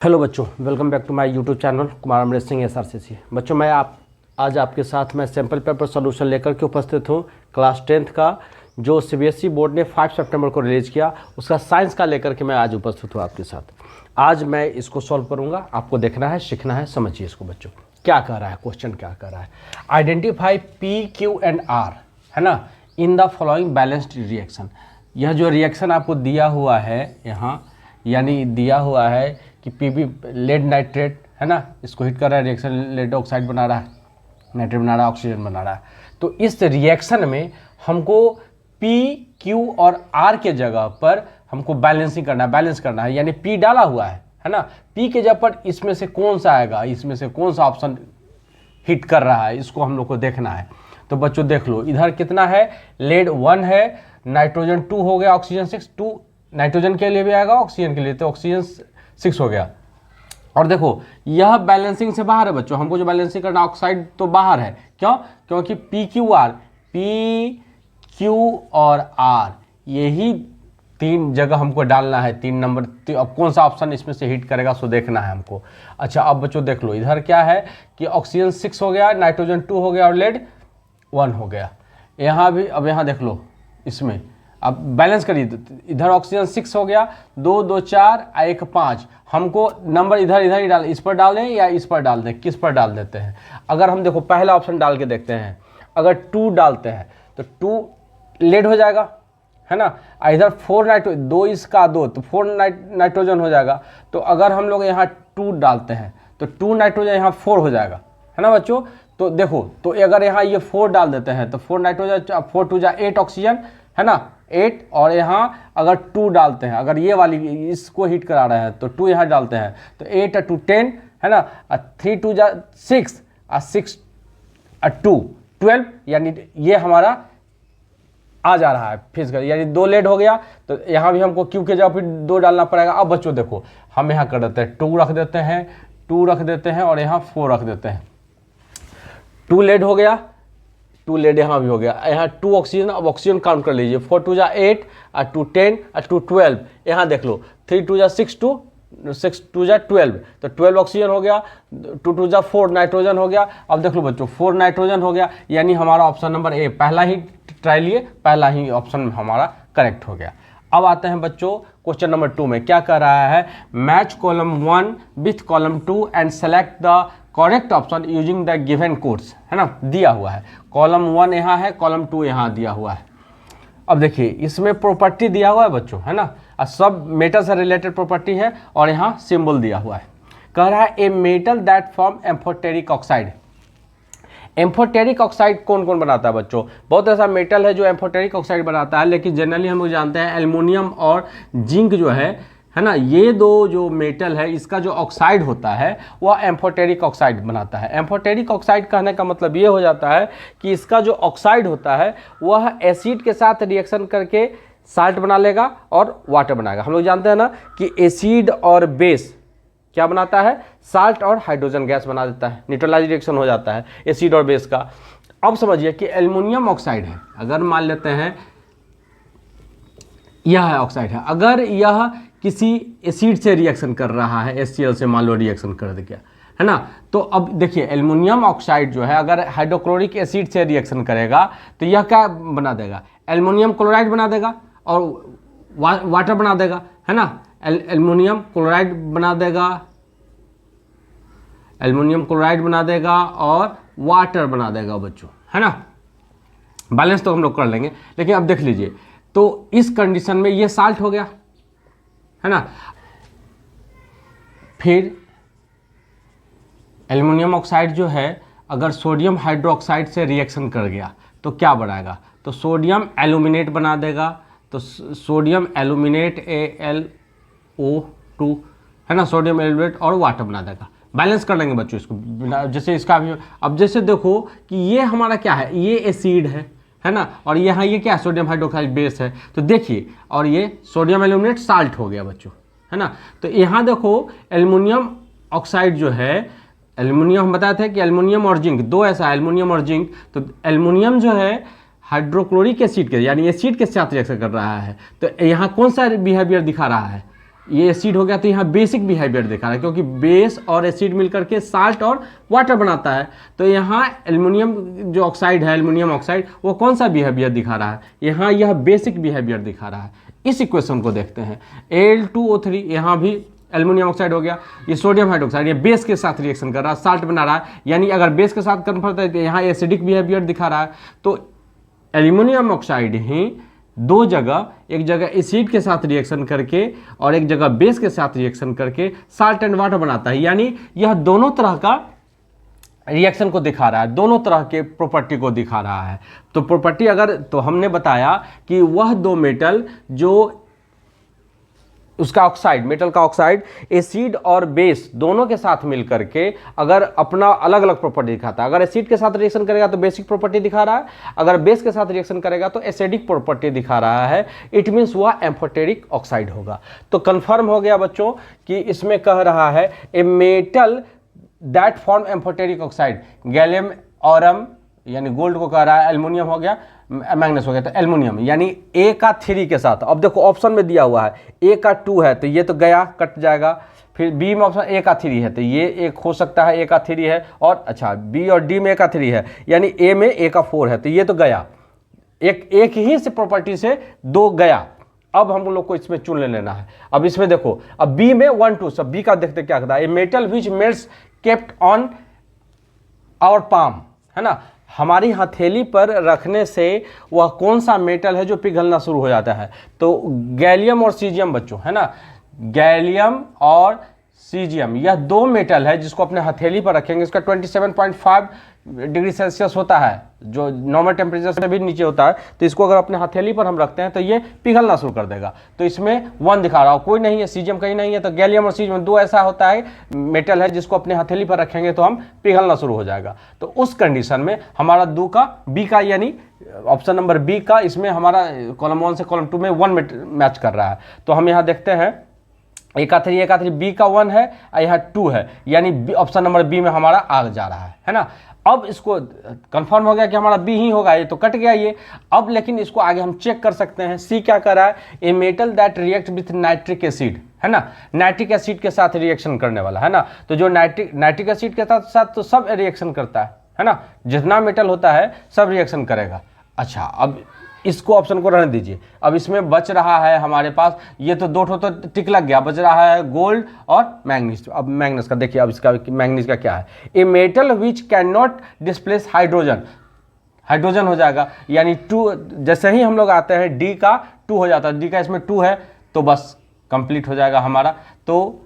Hello बच्चों, welcome back to my YouTube channel Kumar Amrit Singh SRCC। बच्चों मैं आज आपके साथ मैं सैम्पल पेपर सॉल्यूशन लेकर के उपस्थित हूँ। क्लास 10th का जो CBSE बोर्ड ने 5 सितंबर को रिलीज़ किया, उसका साइंस का लेकर के मैं आज उपस्थित हूँ आपके साथ। आज मैं इसको सॉल्व करूँगा, आपको देखना है, सीखना है, समझिए इसको बच्चों। क्या कह रहा है क्वेश्चन, क्या कह रहा है? Identify P, Q and R, है ना, in the following balanced reaction. यह जो रिएक्शन आपको दिया हुआ है यहाँ, यानी दिया हुआ है कि पीबी लेड नाइट्रेट, है ना, इसको हिट कर रहा है, रिएक्शन लेड ऑक्साइड बना रहा है, नाइट्रेट बना रहा है, ऑक्सीजन बना रहा है। तो इस रिएक्शन में हमको P, Q और R के जगह पर हमको बैलेंसिंग करना है, बैलेंस करना है। यानी P डाला हुआ है ना, P के जगह पर इसमें से कौन सा आएगा, इसमें से कौन सा ऑप्शन हिट कर रहा है, इसको हम लोग को देखना है। तो बच्चों देख लो, इधर कितना है, लेड 1 है, नाइट्रोजन 2 हो गया, ऑक्सीजन 6, 2 नाइट्रोजन के लिए भी आएगा, ऑक्सीजन के लिए, तो ऑक्सीजन 6 हो गया। और देखो यह बैलेंसिंग से बाहर है बच्चों, हमको जो बैलेंसिंग करना, ऑक्साइड तो बाहर है। क्यों? क्योंकि P, Q और R यही 3 जगह हमको डालना है, 3 नंबर। अब कौन सा ऑप्शन इसमें से हिट करेगा सो देखना है हमको। अच्छा अब बच्चों देख लो, इधर क्या है कि ऑक्सीजन 6 हो गया, नाइट्रोजन 2 हो गया और लेड 1 हो गया। यहाँ भी, अब यहाँ देख लो, इसमें अब बैलेंस करिए, इधर ऑक्सीजन 6 हो गया, 2 2 4 1 5। हमको नंबर इधर ही डाल, इस पर डाल दें या इस पर डाल दें, किस पर डाल देते हैं? अगर हम देखो पहला ऑप्शन डाल के देखते हैं, अगर 2 डालते हैं तो 2 लेड हो जाएगा, है ना। इधर 4 नाइट्रोजन, 2 इसका 2, तो 4 नाइट्रोजन हो जाएगा। तो अगर हम लोग यहाँ 2 डालते हैं तो 2 नाइट्रोजन यहाँ 4 हो जाएगा, है ना बच्चों। तो देखो, तो अगर यहाँ ये 4 डाल देते हैं तो 4 नाइट्रोजन, 4 2 जा 8 ऑक्सीजन, है ना, 8। और यहाँ अगर 2 डालते हैं, अगर ये वाली इसको हिट करा रहे हैं तो 2 यहाँ डालते हैं तो 8 2 10, है ना, 3 2 जा 6 और 6 2 12, यानी ये हमारा आ जा रहा है फिजिकल, यानी 2 लेड हो गया। तो यहाँ भी हमको Q के जगह फिर 2 डालना पड़ेगा। अब बच्चों देखो, हम यहाँ कर देते हैं 2 रख देते हैं, 2 रख देते हैं और यहाँ 4 रख देते हैं। 2 लेड हो गया, 2 लेड यहाँ भी हो गया, यहाँ 2 ऑक्सीजन। अब ऑक्सीजन काउंट कर लीजिए, 4 2 जा 8 और 2 10 और 2 12। यहाँ देख लो, 3 2 जा 6 2 जा 12, तो 12 ऑक्सीजन हो गया, 2 2 जा 4 नाइट्रोजन हो गया। अब देख लो बच्चों, 4 नाइट्रोजन हो गया, यानी हमारा ऑप्शन नंबर ए, पहला ही ट्राई लिए, पहला ही ऑप्शन हमारा करेक्ट हो गया। अब आते हैं बच्चों क्वेश्चन नंबर 2 में। क्या कर रहा है? Match column 1 with column 2 and select the correct option using the given codes, है ना, दिया हुआ है। कॉलम 1 यहाँ है, कॉलम 2 यहाँ दिया हुआ है। अब देखिए इसमें प्रॉपर्टी दिया हुआ है बच्चों, है ना, और सब मेटल से रिलेटेड प्रॉपर्टी है, और यहाँ सिंबल दिया हुआ है। कह रहा है a metal that form amphoteric oxide. Amphoteric oxide कौन कौन बनाता है बच्चों? बहुत ऐसा मेटल है जो एम्फोटेरिक ऑक्साइड बनाता है, लेकिन जनरली हम लोग जानते हैं एल्युमिनियम और जिंक जो है ना, ये 2 जो मेटल है, इसका जो ऑक्साइड होता है वह एम्फोटेरिक ऑक्साइड बनाता है। एम्फोटेरिक ऑक्साइड कहने का मतलब ये हो जाता है कि इसका जो ऑक्साइड होता है वह एसिड के साथ रिएक्शन करके साल्ट बना लेगा और वाटर बनाएगा। हम लोग जानते हैं ना कि एसिड और बेस क्या बनाता है? साल्ट और हाइड्रोजन गैस बना देता है, न्यूट्रलाइज रिएक्शन हो जाता है एसिड और बेस का। अब समझिए कि एल्युमिनियम ऑक्साइड है, अगर मान लेते हैं यह है ऑक्साइड है, अगर यह किसी एसिड से रिएक्शन कर रहा है, HCl से मान लो रिएक्शन कर दिया, है ना, तो अब देखिए एल्युमिनियम ऑक्साइड जो है अगर हाइड्रोक्लोरिक एसिड से रिएक्शन करेगा तो यह क्या बना देगा? एल्युमिनियम क्लोराइड बना देगा और वाटर बना देगा, है ना। एल्युमिनियम क्लोराइड बना देगा, एल्युमिनियम क्लोराइड बना देगा और वाटर बना देगा बच्चों, है ना। बैलेंस तो हम लोग कर लेंगे, लेकिन अब देख लीजिए, तो इस कंडीशन में ये साल्ट हो गया, है ना। फिर एल्युमिनियम ऑक्साइड जो है अगर सोडियम हाइड्रोक्साइड से रिएक्शन कर गया तो क्या बनाएगा? तो सोडियम एल्यूमिनेट बना देगा, तो सोडियम एल्यूमिनेट AlO2, है ना, सोडियम एल्यूमिनेट और वाटर बना देगा। बैलेंस कर लेंगे बच्चों इसको, जैसे इसका भी। अब जैसे देखो कि ये हमारा क्या है, ये एसिड है ना, और यहाँ ये क्या है, सोडियम हाइड्रोक्साइड बेस है। तो देखिए, और ये सोडियम एल्यूमिनेट साल्ट हो गया बच्चों, है ना। तो यहाँ देखो एल्युमिनियम ऑक्साइड जो है, एल्युमिनियम हम बताए थे कि एल्युमिनियम और जिंक 2 ऐसा है, एल्युमिनियम और जिंक। तो एल्युमिनियम जो है हाइड्रोक्लोरिक एसिड के, यानी एसिड के साथ रिएक्शन कर रहा है, तो यहाँ कौन सा बिहेवियर दिखा रहा है? ये एसिड हो गया, तो यहाँ बेसिक बिहेवियर दिखा रहा है, क्योंकि बेस और एसिड मिलकर के साल्ट और वाटर बनाता है। तो यहाँ एल्युमिनियम जो ऑक्साइड है, एल्युमिनियम ऑक्साइड, वो कौन सा बिहेवियर दिखा रहा है, यहाँ यह बेसिक बिहेवियर दिखा रहा है। इस इक्वेशन को देखते हैं, Al2O3, यहाँ भी एल्युमिनियम ऑक्साइड हो गया, ये सोडियम हाइड्रोक्साइड, ये बेस के साथ रिएक्शन कर रहा है, साल्ट बना रहा है, यानी अगर बेस के साथ कन्वर्ट है तो यहाँ एसिडिक बिहेवियर दिखा रहा है। तो एल्युमिनियम ऑक्साइड ही दो जगह, एक जगह एसिड के साथ रिएक्शन करके और एक जगह बेस के साथ रिएक्शन करके साल्ट एंड वाटर बनाता है, यानी यह दोनों तरह का रिएक्शन को दिखा रहा है, दोनों तरह के प्रॉपर्टी को दिखा रहा है। तो प्रॉपर्टी अगर, तो हमने बताया कि वह दो मेटल जो उसका ऑक्साइड, मेटल का ऑक्साइड एसिड और बेस दोनों के साथ मिलकर के अगर अपना अलग अलग प्रॉपर्टी दिखाता है, अगर एसिड के साथ रिएक्शन करेगा तो बेसिक प्रॉपर्टी दिखा रहा है, अगर बेस के साथ रिएक्शन करेगा तो एसिडिक प्रॉपर्टी दिखा रहा है, इट मीन्स वह एम्फोटेरिक ऑक्साइड होगा। तो कंफर्म हो गया बच्चों कि इसमें कह रहा है a metal that form amphoteric oxide, gallium Aurum यानी गोल्ड को कह रहा है, एल्युमिनियम हो गया, मैग्नेस हो गया, तो एल्युमिनियम यानी A का 3 के साथ। अब देखो ऑप्शन में दिया हुआ है A का 2 है तो ये तो गया, कट जाएगा। फिर B में ऑप्शन A का 3 है तो ये एक हो सकता है, A का 3 है, और अच्छा B और D में A का 3 है, यानी A में A का 4 है तो ये तो गया, एक ही से प्रॉपर्टी से दो गया। अब हम लोग को इसमें चुन लेना है। अब इसमें देखो, अब B में 1 2, सब B का देखते क्या कहता है, a metal which melts kept on our palm, है ना, हमारी हथेली पर रखने से वह कौन सा मेटल है जो पिघलना शुरू हो जाता है। तो गैलियम और सीजियम बच्चों, है ना, गैलियम और सीजियम यह दो मेटल है जिसको अपने हथेली पर रखेंगे। इसका 27.5 डिग्री सेल्सियस होता है, जो नॉर्मल टेम्परेचर से भी नीचे होता है। तो इसको अगर अपने हथेली पर हम रखते हैं तो ये पिघलना शुरू कर देगा। तो इसमें 1 दिखा रहा हो, कोई नहीं है, सीजियम कहीं नहीं है, तो गैलियम और सीजियम दो ऐसा होता है मेटल है जिसको अपने हथेली पर रखेंगे तो हम पिघलना शुरू हो जाएगा। तो उस कंडीशन में हमारा दो का बी का, यानी ऑप्शन नंबर बी का, इसमें हमारा कॉलम 1 से कॉलम 2 में 1 मैच कर रहा है। तो हम यहाँ देखते हैं A का 3 बी का 1 है और यहाँ 2 है, यानी ऑप्शन नंबर बी में हमारा आ जा रहा है ना। अब इसको कंफर्म हो गया कि हमारा बी ही होगा, ये तो कट गया ये। अब लेकिन इसको आगे हम चेक कर सकते हैं। सी क्या कर रहा है, a metal that react with nitric acid, है ना, नाइट्रिक एसिड के साथ रिएक्शन करने वाला, है ना। तो जो नाइट्रिक एसिड के साथ तो सब रिएक्शन करता है ना, जितना मेटल होता है सब रिएक्शन करेगा। अच्छा, अब इसको ऑप्शन को रहने दीजिए। अब इसमें बच रहा है हमारे पास, ये तो दो तो टिक लग गया, बच रहा है गोल्ड और मैग्नीज। अब मैग्नीज का देखिए, अब इसका मैग्नीज का क्या है, a metal which can not displace hydrogen, hydrogen हो जाएगा, यानी 2, जैसे ही हम लोग आते हैं डी का 2 हो जाता है, डी का इसमें 2 है तो बस कंप्लीट हो जाएगा हमारा। तो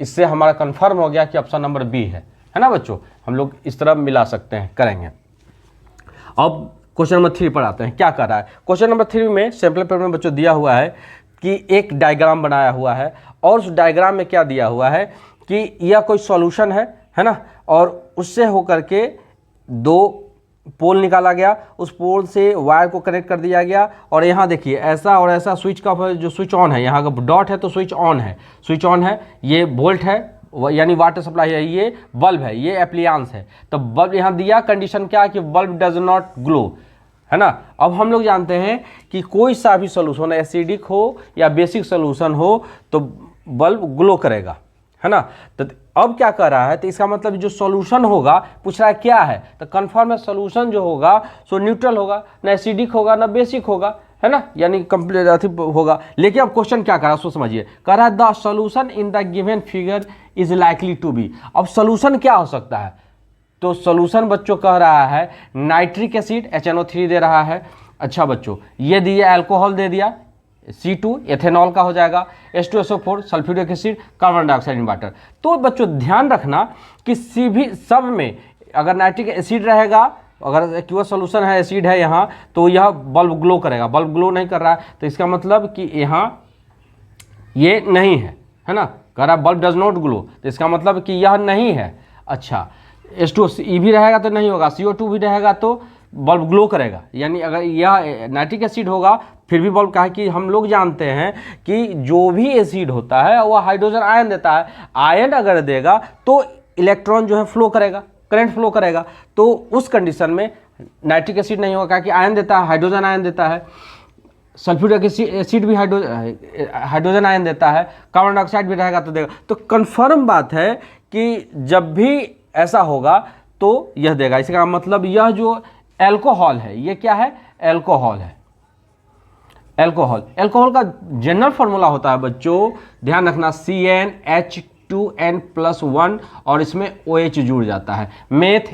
इससे हमारा कंफर्म हो गया कि ऑप्शन नंबर बी है ना बच्चों। हम लोग इस तरह मिला सकते हैं, करेंगे। अब क्वेश्चन नंबर 3 पर आते हैं, क्या कर रहा है। क्वेश्चन नंबर 3 में सैंपल पेपर में बच्चों दिया हुआ है कि एक डायग्राम बनाया हुआ है, और उस डायग्राम में क्या दिया हुआ है कि यह कोई सॉल्यूशन है ना, और उससे होकर के 2 पोल निकाला गया, उस पोल से वायर को कनेक्ट कर दिया गया, और यहाँ देखिए ऐसा और ऐसा स्विच का जो स्विच ऑन है, यहाँ का डॉट है तो स्विच ऑन है, स्विच ऑन है, ये वोल्ट है यानी वाटर सप्लाई है, ये बल्ब है, ये एप्लियंस है। तो बल्ब यहाँ दिया, कंडीशन क्या है कि बल्ब डज नॉट ग्लो, है ना। अब हम लोग जानते हैं कि कोई सा भी सोल्यूशन, एसिडिक हो या बेसिक सोल्यूशन हो, तो बल्ब ग्लो करेगा, है ना। तो अब क्या कर रहा है, तो इसका मतलब जो सॉल्यूशन होगा, पूछ रहा है क्या है, तो कंफर्म है सॉल्यूशन जो होगा सो न्यूट्रल होगा, ना एसिडिक होगा ना बेसिक होगा, है ना, यानी कंप्लीट होगा। लेकिन अब क्वेश्चन क्या कर रहा है उसको समझिए, कह रहा है the solution in the given figure is likely to be. अब सॉल्यूशन क्या हो सकता है, तो सॉल्यूशन बच्चों कह रहा है नाइट्रिक एसिड HNO3 दे रहा है। अच्छा बच्चों, ये दिया अल्कोहल दे दिया, C2 एथेनॉल का हो जाएगा, H2SO4 sulphuric acid, carbon dioxide in water. तो बच्चों ध्यान रखना कि सब में अगर नाइट्रिक एसिड रहेगा, अगर एक्वस सोल्यूशन है, एसिड है यहाँ, तो यह बल्ब ग्लो करेगा। बल्ब ग्लो नहीं कर रहा है तो इसका मतलब कि यहाँ ये नहीं है ना, कह रहा है बल्ब डज नॉट ग्लो, तो इसका मतलब कि यह नहीं है। अच्छा, H2E भी रहेगा तो नहीं होगा, CO2 भी रहेगा तो बल्ब ग्लो करेगा, यानी अगर यह नाइट्रिक एसिड होगा फिर भी बल्ब, कहा कि हम लोग जानते हैं कि जो भी एसिड होता है वह हाइड्रोजन आयन देता है, आयन अगर देगा तो इलेक्ट्रॉन जो है फ्लो करेगा, करंट फ्लो करेगा। तो उस कंडीशन में नाइट्रिक एसिड नहीं होगा, कि आयन देता है, हाइड्रोजन आयन देता है। सल्फ्यूरिक एसिड भी हाइड्रोजन आयन देता है, कार्बन डाइऑक्साइड भी रहेगा तो देगा। तो कन्फर्म बात है कि जब भी ऐसा होगा तो यह देगा। इसका मतलब यह जो एल्कोहल है ये क्या है, एल्कोहल है। एल्कोहल का जनरल फॉर्मूला होता है बच्चों, ध्यान रखना, CnH2n+1 और इसमें OH जुड़ जाता है।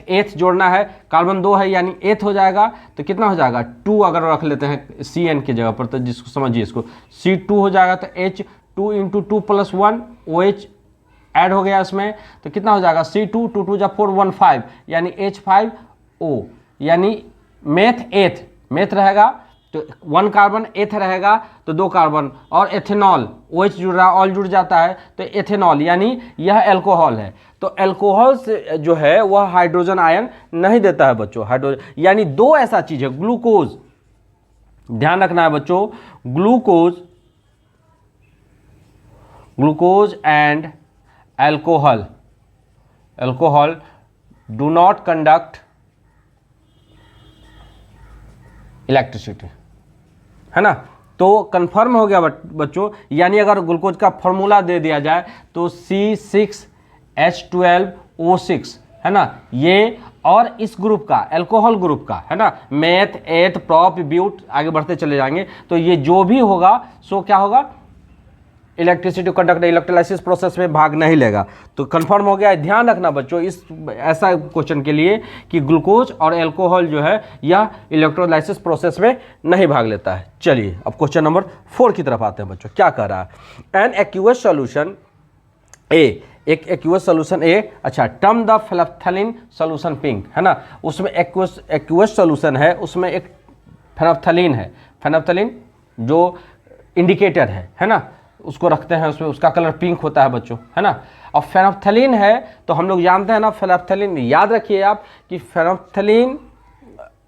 एथ जोड़ना है, कार्बन 2 है यानी एथ हो जाएगा, तो कितना हो जाएगा 2 अगर रख लेते हैं Cn की जगह पर, तो जिसको समझिए इसको C2 हो जाएगा, तो H2 × 2+1 OH ऐड हो गया इसमें, तो कितना हो जाएगा C2 2 2 4 1 5 यानी H5O, यानी मेथ रहेगा तो 1 कार्बन एथ रहेगा तो 2 कार्बन, और एथेनॉल OH जुड़ रहा, ऑल जुड़ जाता है तो एथेनॉल, यानी यह एल्कोहल है। तो एल्कोहल से जो है वह हाइड्रोजन आयन नहीं देता है बच्चों, हाइड्रोजन यानी दो ऐसा चीज है, ग्लूकोज, ध्यान रखना है बच्चों, glucose and alcohol do not conduct electricity, है ना। तो कंफर्म हो गया बच्चों, यानी अगर ग्लूकोज का फॉर्मूला दे दिया जाए तो C6H12O6, है ना, ये और इस ग्रुप का, एल्कोहल ग्रुप का, है ना, मेथ, एथ, प्रोप, ब्यूट, आगे बढ़ते चले जाएंगे, तो ये जो भी होगा सो क्या होगा, इलेक्ट्रिसिटी कंडक्ट इलेक्ट्रोलाइसिस प्रोसेस में भाग नहीं लेगा। तो कंफर्म हो गया। ध्यान रखना बच्चों इस ऐसा क्वेश्चन के लिए कि ग्लूकोज और एल्कोहल जो है यह इलेक्ट्रोलाइसिस प्रोसेस में नहीं भाग लेता है। चलिए अब क्वेश्चन नंबर 4 की तरफ आते हैं बच्चों। क्या कह रहा है, एन एक्वस सोल्यूशन ए, एक एक्वस सोल्यूशन ए, अच्छा, term the phenolphthalein solution pink, है ना, उसमें एक्वस सोल्यूशन है, उसमें एक फेनोल्फथालीन है, फेनोल्फथालीन जो इंडिकेटर है ना, उसको रखते हैं, उसमें उसका कलर पिंक होता है बच्चों, है ना। और फेनोल्फथालीन है तो हम लोग जानते हैं ना, फेनोल्फथालीन याद रखिए आप कि फेनोल्फथालीन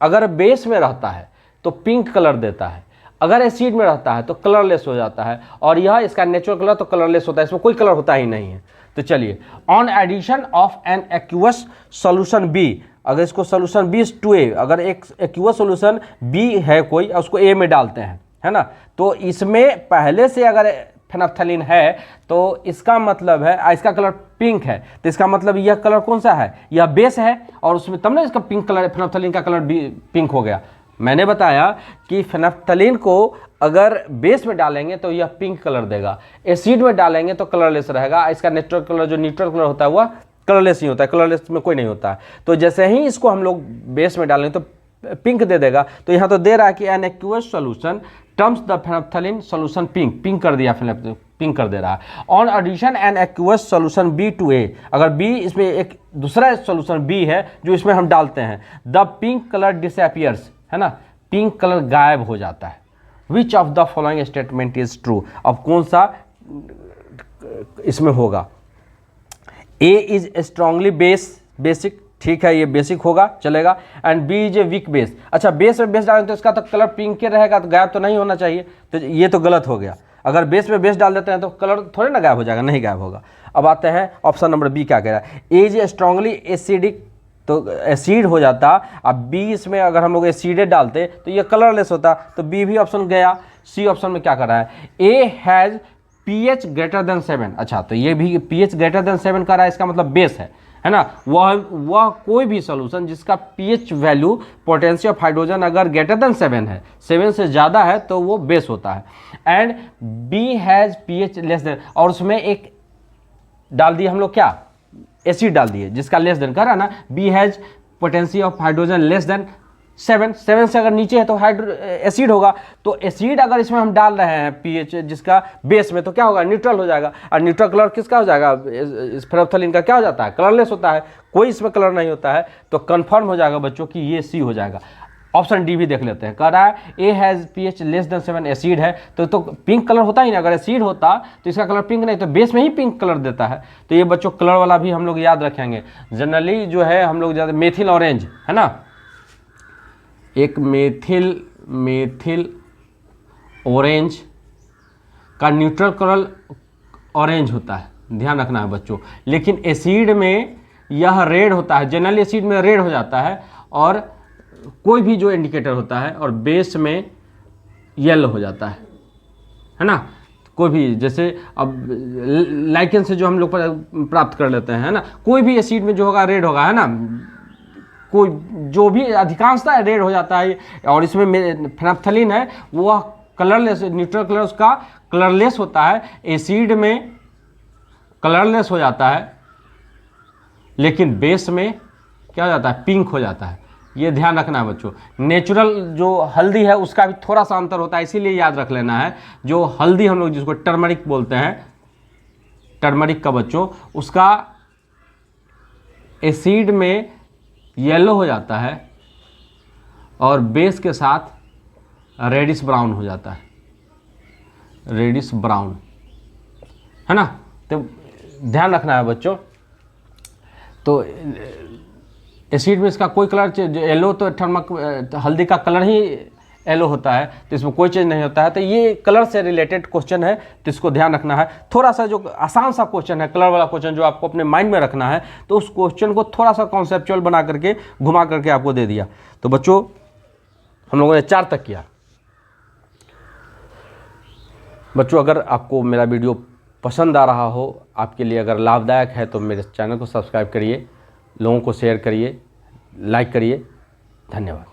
अगर बेस में रहता है तो पिंक कलर देता है, अगर एसिड में रहता है तो कलरलेस हो जाता है, और यह इसका नेचुरल कलर तो कलरलेस होता है, इसमें कोई कलर होता ही नहीं है। तो चलिए, on addition of an aqueous solution B, अगर इसको सोल्यूशन बी टू ए, अगर एक एक्वस सोल्यूशन बी है कोई, उसको ए में डालते हैं, है ना, तो इसमें पहले से अगर फेनोल्फथालीन है तो इसका मतलब है, इसका कलर पिंक है, तो इसका मतलब यह कलर कौन सा है, यह बेस है, और उसमें तब ना इसका पिंक कलर, फेनोल्फथालीन का कलर भी पिंक हो गया। मैंने बताया कि फेनोल्फथालीन को अगर बेस में डालेंगे तो यह पिंक कलर देगा, एसिड में डालेंगे तो कलरलेस रहेगा, इसका नेचुरल कलर जो न्यूट्रल कलर होता है वह कलरलेस ही होता है, कलरलेस में कोई नहीं होता है। तो जैसे ही इसको हम लोग बेस में डालेंगे तो पिंक दे देगा। तो यहाँ तो दे रहा है कि an aqueous solution turns the phenolphthalein solution pink कर दिया, पिंक कर दे रहा है। On addition an aqueous solution B to A, अगर बी, इसमें एक दूसरा सोल्यूशन बी है जो इसमें हम डालते हैं, द पिंक कलर डिसअपियर्स, है ना, पिंक कलर गायब हो जाता है। Which of the following statement is true, अब कौन सा इसमें होगा, ए इज स्ट्रांगली बेसिक, ठीक है, ये बेसिक होगा, चलेगा, and B is a weak base. अच्छा, बेस में बेस डालें तो इसका तो कलर पिंक के रहेगा, तो गायब तो नहीं होना चाहिए, तो ये तो गलत हो गया। अगर बेस में बेस डाल देते हैं तो कलर थोड़े ना गायब हो जाएगा, नहीं गायब होगा। अब आते हैं ऑप्शन नंबर बी, क्या कह रहा है, ए इज स्ट्रांगली एसिडिक, तो एसिड हो जाता। अब बी, इसमें अगर हम लोग एसिड डालते तो ये कलरलेस होता, तो बी भी ऑप्शन गया। सी ऑप्शन में क्या कर रहा है, A has pH greater than 7, अच्छा, तो ये भी pH ग्रेटर देन 7 कर रहा है, इसका मतलब बेस है ना, वह कोई भी सोल्यूशन जिसका pH value potential of hydrogen अगर ग्रेटर देन 7 है, 7 से ज़्यादा है तो वो बेस होता है। And B has pH less than, और उसमें एक डाल दिए हम लोग, क्या, एसिड डाल दिए जिसका लेस देन कर रहा है ना, B has potential of hydrogen less than 7 से अगर नीचे है तो एसिड होगा। तो एसिड अगर इसमें हम डाल रहे हैं pH जिसका बेस में, तो क्या होगा, न्यूट्रल हो जाएगा, और न्यूट्रल कलर किसका हो जाएगा, इस फेनोल्फथालीन का क्या हो जाता है, कलरलेस होता है, कोई इसमें कलर नहीं होता है। तो कंफर्म हो जाएगा बच्चों कि ये सी हो जाएगा। ऑप्शन डी भी देख लेते हैं, कह रहा है A has pH less than 7, acid है तो पिंक कलर होता ही नहीं, अगर एसिड होता तो इसका कलर पिंक नहीं, तो बेस में ही पिंक कलर देता है। तो ये बच्चों कलर वाला भी हम लोग याद रखेंगे। जनरली जो है हम लोग ज़्यादा मेथिल ऑरेंज, है ना, एक मेथिल ऑरेंज का न्यूट्रल कलर ऑरेंज होता है, ध्यान रखना है बच्चों, लेकिन एसिड में यह रेड होता है, जनरली एसिड में रेड हो जाता है, और कोई भी जो इंडिकेटर होता है, और बेस में येलो हो जाता है ना। कोई भी जैसे अब लाइकेन से जो हम लोग प्राप्त कर लेते हैं, है ना, कोई भी एसिड में जो होगा रेड होगा, है ना, कोई जो भी अधिकांशतः रेड हो जाता है। और इसमें फेनाप्थलीन है वह कलरलेस, न्यूट्रल कलर उसका कलरलेस होता है, एसिड में कलरलेस हो जाता है, लेकिन बेस में क्या हो जाता है, पिंक हो जाता है। ये ध्यान रखना है बच्चों। नेचुरल जो हल्दी है उसका भी थोड़ा सा अंतर होता है, इसीलिए याद रख लेना है। जो हल्दी हम लोग जिसको टर्मरिक बोलते हैं, टर्मरिक का बच्चों, उसका एसिड में येलो हो जाता है और बेस के साथ रेडिश ब्राउन हो जाता है, रेडिश ब्राउन, है ना। तो ध्यान रखना है बच्चों। तो एसिड में इसका कोई कलर येलो, तो हल्दी का कलर ही येलो होता है, तो इसमें कोई चेंज नहीं होता है। तो ये कलर से रिलेटेड क्वेश्चन है, तो इसको ध्यान रखना है। थोड़ा सा जो आसान सा क्वेश्चन है, कलर वाला क्वेश्चन, जो आपको अपने माइंड में रखना है, तो उस क्वेश्चन को थोड़ा सा कॉन्सेप्चुअल बना करके घुमा करके आपको दे दिया। तो बच्चों हम लोगों ने 4 तक किया। बच्चों अगर आपको मेरा वीडियो पसंद आ रहा हो, आपके लिए अगर लाभदायक है, तो मेरे चैनल को सब्सक्राइब करिए, लोगों को शेयर करिए, लाइक करिए। धन्यवाद।